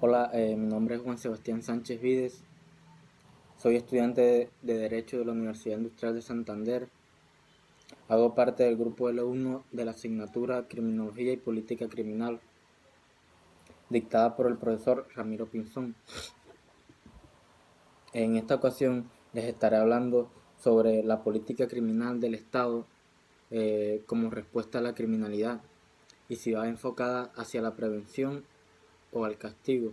Hola, mi nombre es Juan Sebastián Sánchez Vides, soy estudiante de Derecho de la Universidad Industrial de Santander, hago parte del grupo L1 de la asignatura Criminología y Política Criminal, dictada por el profesor Ramiro Pinzón. En esta ocasión les estaré hablando sobre la política criminal del Estado como respuesta a la criminalidad y si va enfocada hacia la prevención o al castigo.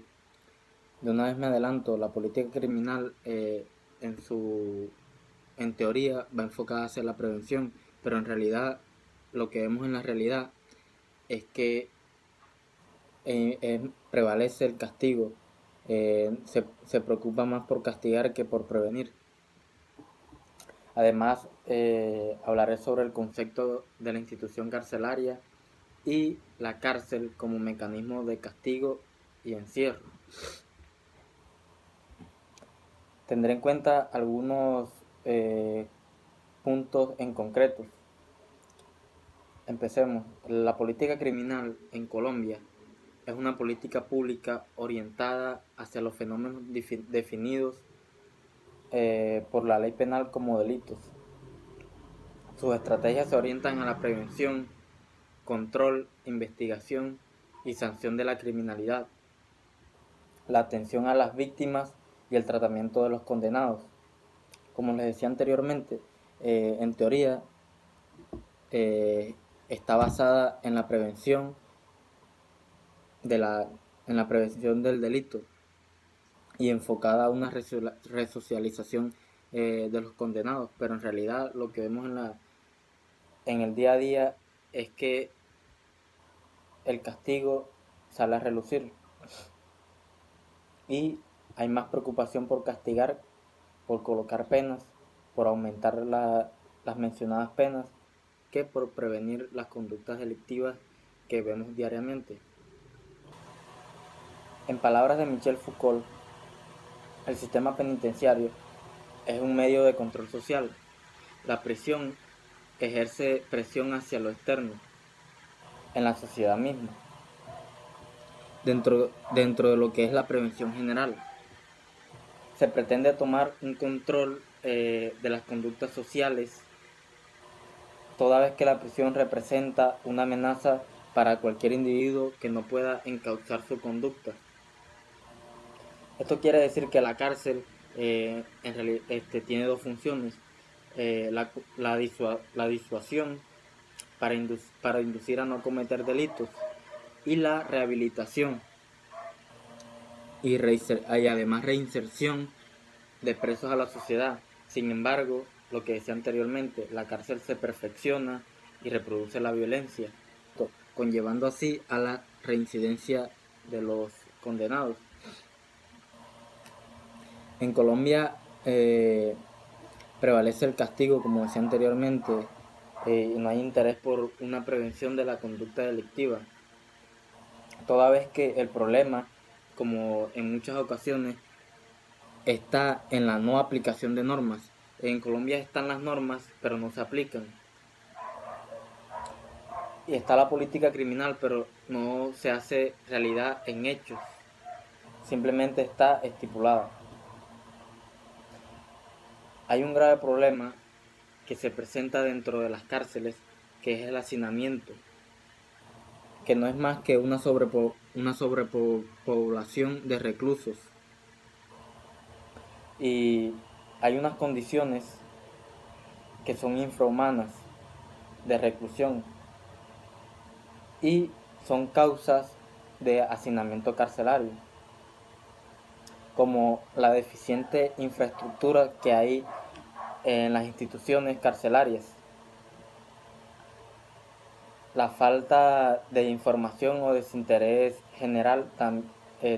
De una vez me adelanto, la política criminal en teoría va enfocada hacia la prevención, pero en realidad lo que vemos en la realidad es que prevalece el castigo, se preocupa más por castigar que por prevenir. Además, hablaré sobre el concepto de la institución carcelaria y la cárcel como mecanismo de castigo y encierro. Tendré en cuenta algunos puntos en concreto. Empecemos. La política criminal en Colombia es una política pública orientada hacia los fenómenos definidos por la ley penal como delitos. Sus estrategias se orientan a la prevención, control, investigación y sanción de la criminalidad, la atención a las víctimas y el tratamiento de los condenados. Como les decía anteriormente, en teoría está basada en la prevención en la prevención del delito y enfocada a una resocialización de los condenados, pero en realidad lo que vemos en el día a día es que el castigo sale a relucir y hay más preocupación por castigar, por colocar penas, por aumentar las mencionadas penas, que por prevenir las conductas delictivas que vemos diariamente. En palabras de Michel Foucault, el sistema penitenciario es un medio de control social. La prisión ejerce presión hacia lo externo, en la sociedad misma, dentro de lo que es la prevención general. Se pretende tomar un control de las conductas sociales, toda vez que la prisión representa una amenaza para cualquier individuo que no pueda encauzar su conducta. Esto quiere decir que la cárcel en realidad tiene dos funciones: la disuasión para inducir a no cometer delitos y la rehabilitación y además reinserción de presos a la sociedad. Sin embargo, lo que decía anteriormente, la cárcel se perfecciona y reproduce la violencia, conllevando así a la reincidencia de los condenados. En Colombia prevalece el castigo, como decía anteriormente, y no hay interés por una prevención de la conducta delictiva, toda vez que el problema, como en muchas ocasiones, está en la no aplicación de normas. En Colombia están las normas, pero no se aplican. Y está la política criminal, pero no se hace realidad en hechos. Simplemente está estipulada. Hay un grave problema que se presenta dentro de las cárceles, que es el hacinamiento, que no es más que una sobrepoblación de reclusos. Y hay unas condiciones que son infrahumanas de reclusión y son causas de hacinamiento carcelario, como la deficiente infraestructura que hay en las instituciones carcelarias, la falta de información o desinterés general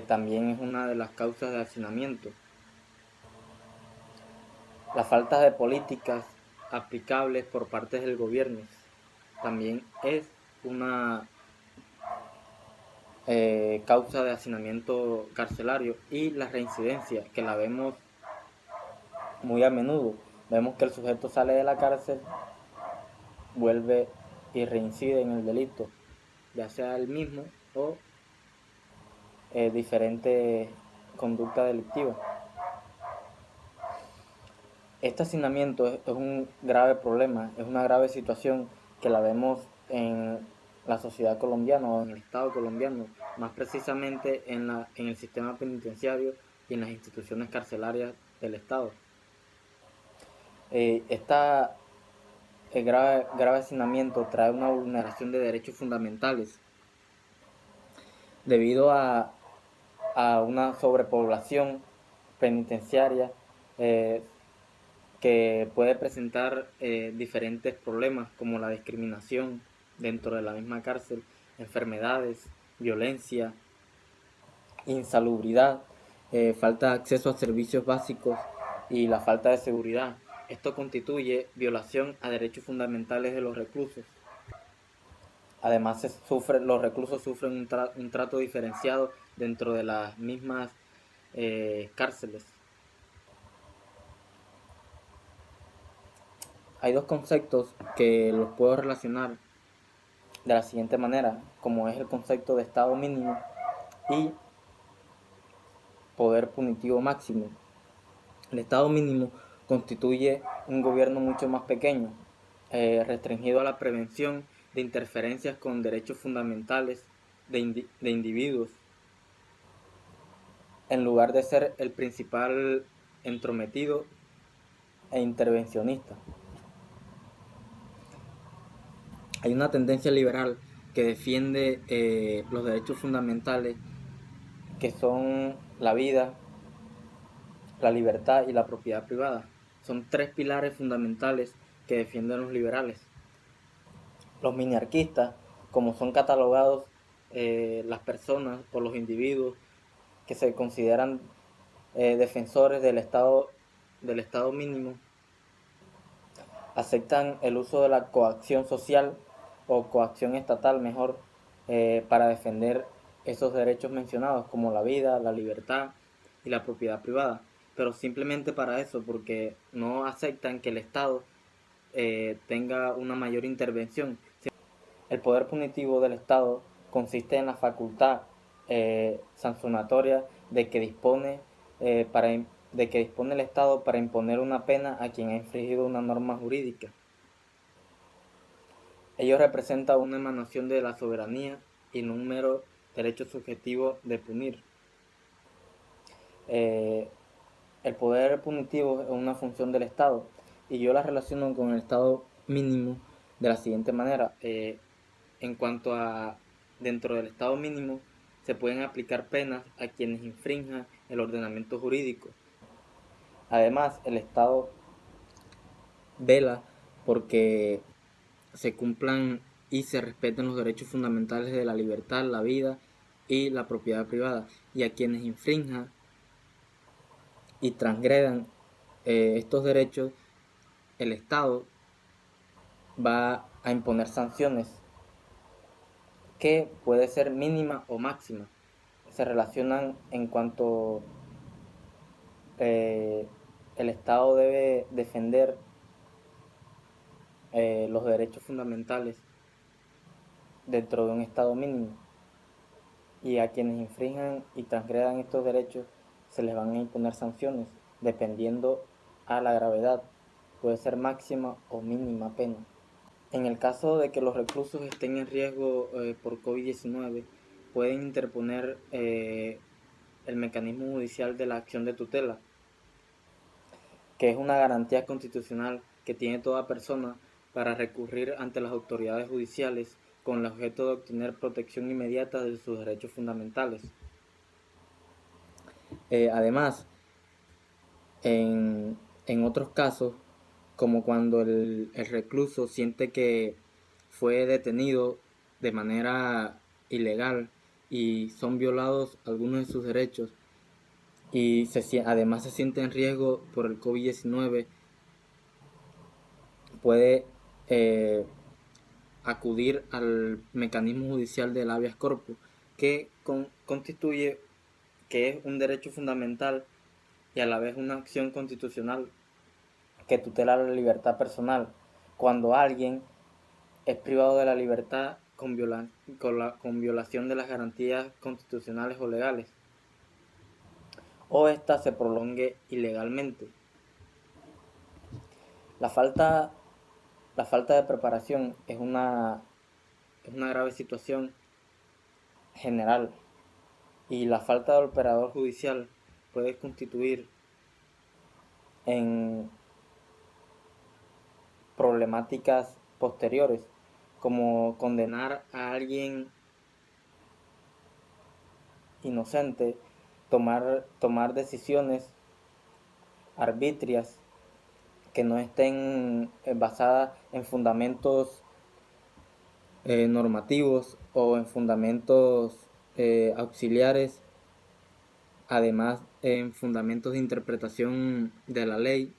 también es una de las causas de hacinamiento. La falta de políticas aplicables por parte del gobierno también es una causa de hacinamiento carcelario, y la reincidencia, que la vemos muy a menudo. Vemos que el sujeto sale de la cárcel, vuelve y reincide en el delito, ya sea el mismo o diferentes conductas delictivas. Este hacinamiento es un grave problema, es una grave situación que la vemos en la sociedad colombiana o en el Estado colombiano, más precisamente en el sistema penitenciario y en las instituciones carcelarias del Estado. El grave hacinamiento trae una vulneración de derechos fundamentales debido a una sobrepoblación penitenciaria que puede presentar diferentes problemas como la discriminación dentro de la misma cárcel, enfermedades, violencia, insalubridad, falta de acceso a servicios básicos y la falta de seguridad. Esto constituye violación a derechos fundamentales de los reclusos. Además, los reclusos sufren un trato diferenciado dentro de las mismas cárceles. Hay dos conceptos que los puedo relacionar de la siguiente manera, como es el concepto de estado mínimo y poder punitivo máximo. El estado mínimo constituye un gobierno mucho más pequeño, restringido a la prevención de interferencias con derechos fundamentales de individuos, en lugar de ser el principal entrometido e intervencionista. Hay una tendencia liberal que defiende los derechos fundamentales, que son la vida, la libertad y la propiedad privada. Son tres pilares fundamentales que defienden los liberales. Los miniarquistas, como son catalogados las personas o los individuos que se consideran defensores del estado mínimo, aceptan el uso de la coacción social o coacción estatal mejor para defender esos derechos mencionados como la vida, la libertad y la propiedad privada, pero simplemente para eso, porque no aceptan que el Estado tenga una mayor intervención. El poder punitivo del Estado consiste en la facultad sancionatoria de que dispone el Estado para imponer una pena a quien ha infringido una norma jurídica. Ello representa una emanación de la soberanía y no un mero derecho subjetivo de punir. El poder punitivo es una función del Estado y yo la relaciono con el Estado mínimo de la siguiente manera. En cuanto a dentro del Estado mínimo se pueden aplicar penas a quienes infrinjan el ordenamiento jurídico. Además, el Estado vela porque se cumplan y se respeten los derechos fundamentales de la libertad, la vida y la propiedad privada, y a quienes infrinjan y transgredan estos derechos, el Estado va a imponer sanciones que puede ser mínima o máxima. Se relacionan en cuanto el Estado debe defender los derechos fundamentales dentro de un Estado mínimo, y a quienes infrinjan y transgredan estos derechos se les van a imponer sanciones dependiendo a la gravedad, puede ser máxima o mínima pena. En el caso de que los reclusos estén en riesgo por COVID-19, pueden interponer el mecanismo judicial de la acción de tutela, que es una garantía constitucional que tiene toda persona para recurrir ante las autoridades judiciales con el objeto de obtener protección inmediata de sus derechos fundamentales. Además, en otros casos, como cuando el recluso siente que fue detenido de manera ilegal y son violados algunos de sus derechos, y además se siente en riesgo por el COVID-19, puede acudir al mecanismo judicial del habeas corpus, que constituye que es un derecho fundamental y a la vez una acción constitucional que tutela la libertad personal. Cuando alguien es privado de la libertad con violación de las garantías constitucionales o legales, o ésta se prolongue ilegalmente. La falta de preparación es una grave situación general, y la falta de operador judicial puede constituir en problemáticas posteriores, como condenar a alguien inocente, tomar decisiones arbitrias que no estén basadas en fundamentos normativos o en fundamentos auxiliares, además en fundamentos de interpretación de la ley.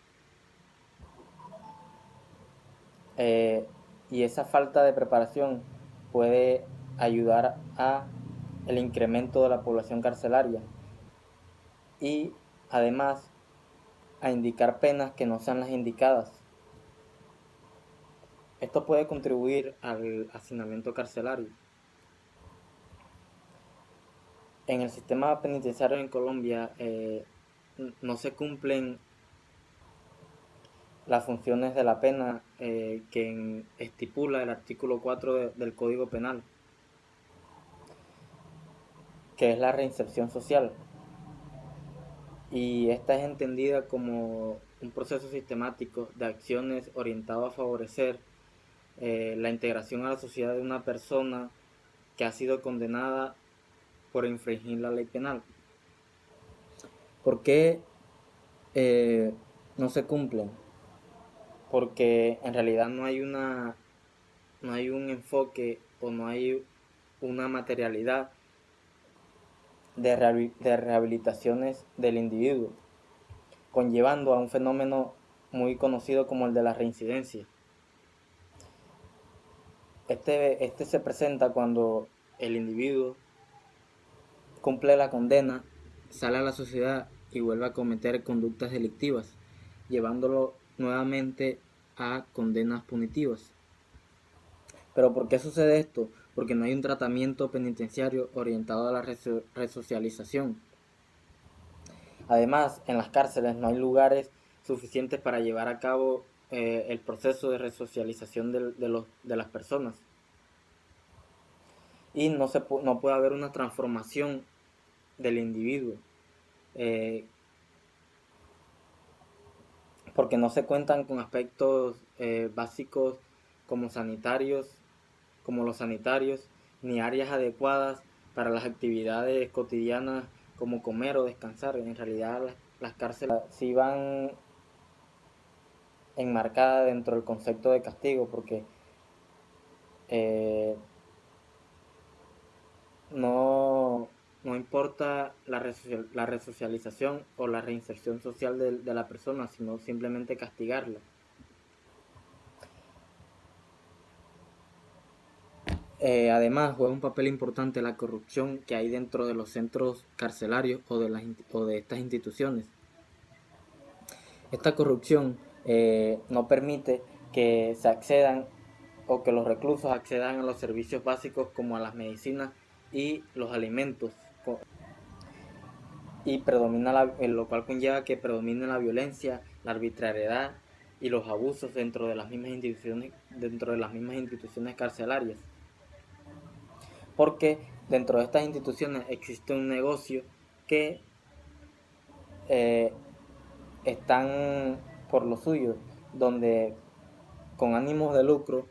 Y esa falta de preparación puede ayudar a el incremento de la población carcelaria y además a indicar penas que no sean las indicadas. Esto puede contribuir al hacinamiento carcelario. En el sistema penitenciario en Colombia no se cumplen las funciones de la pena que estipula el artículo 4 del Código Penal, que es la reinserción social. Y esta es entendida como un proceso sistemático de acciones orientado a favorecer la integración a la sociedad de una persona que ha sido condenada por infringir la ley penal. ¿Por qué no se cumplen? Porque en realidad no hay un enfoque o no hay una materialidad de rehabilitaciones del individuo, conllevando a un fenómeno muy conocido como el de la reincidencia. Este se presenta cuando el individuo cumple la condena, sale a la sociedad y vuelve a cometer conductas delictivas, llevándolo nuevamente a condenas punitivas. ¿Pero por qué sucede esto? Porque no hay un tratamiento penitenciario orientado a la resocialización. Además, en las cárceles no hay lugares suficientes para llevar a cabo el proceso de resocialización de las personas. Y no puede haber una transformación del individuo, porque no se cuentan con aspectos básicos como los sanitarios, ni áreas adecuadas para las actividades cotidianas como comer o descansar. En realidad las cárceles sí van enmarcadas dentro del concepto de castigo, porque no importa la resocialización o la reinserción social de la persona, sino simplemente castigarla. Además, juega un papel importante la corrupción que hay dentro de los centros carcelarios o de estas instituciones. Esta corrupción no permite que se accedan o que los reclusos accedan a los servicios básicos como a las medicinas y los alimentos, y lo cual conlleva que predomine la violencia, la arbitrariedad y los abusos dentro de las mismas instituciones carcelarias. Porque dentro de estas instituciones existe un negocio que están por lo suyo, donde con ánimos de lucro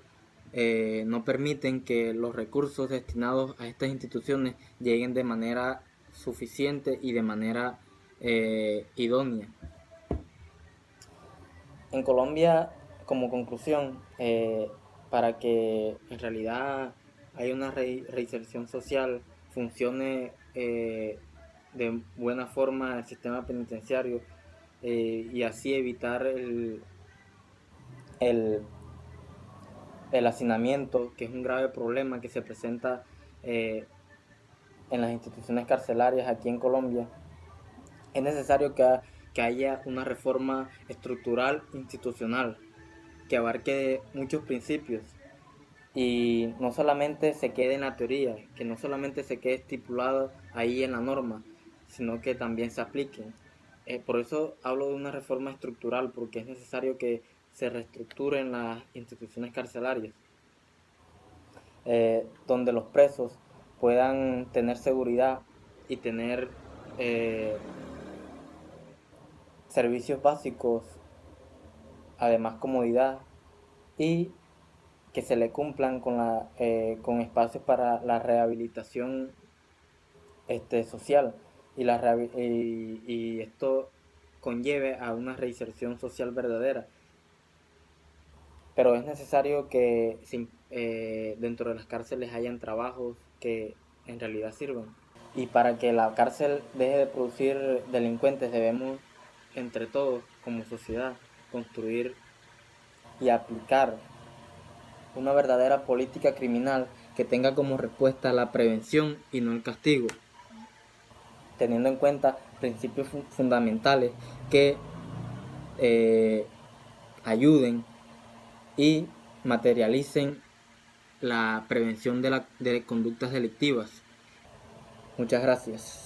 no permiten que los recursos destinados a estas instituciones lleguen de manera suficiente y de manera idónea. En Colombia, como conclusión, para que en realidad haya una reinserción social, funcione de buena forma el sistema penitenciario y así evitar el hacinamiento, que es un grave problema que se presenta en las instituciones carcelarias aquí en Colombia, es necesario que haya una reforma estructural institucional que abarque muchos principios, y no solamente se quede en la teoría, que no solamente se quede estipulado ahí en la norma, sino que también se apliquen. Por eso hablo de una reforma estructural, porque es necesario que se reestructuren las instituciones carcelarias, donde los presos puedan tener seguridad y tener eh, servicios básicos, además comodidad, y que se le cumplan con espacios para la rehabilitación social y esto conlleve a una reinserción social verdadera. Pero es necesario que dentro de las cárceles hayan trabajos que en realidad sirvan. Y para que la cárcel deje de producir delincuentes debemos, entre todos, como sociedad, construir y aplicar una verdadera política criminal que tenga como respuesta la prevención y no el castigo, teniendo en cuenta principios fundamentales que eh, ayuden y materialicen la prevención de conductas delictivas. Muchas gracias.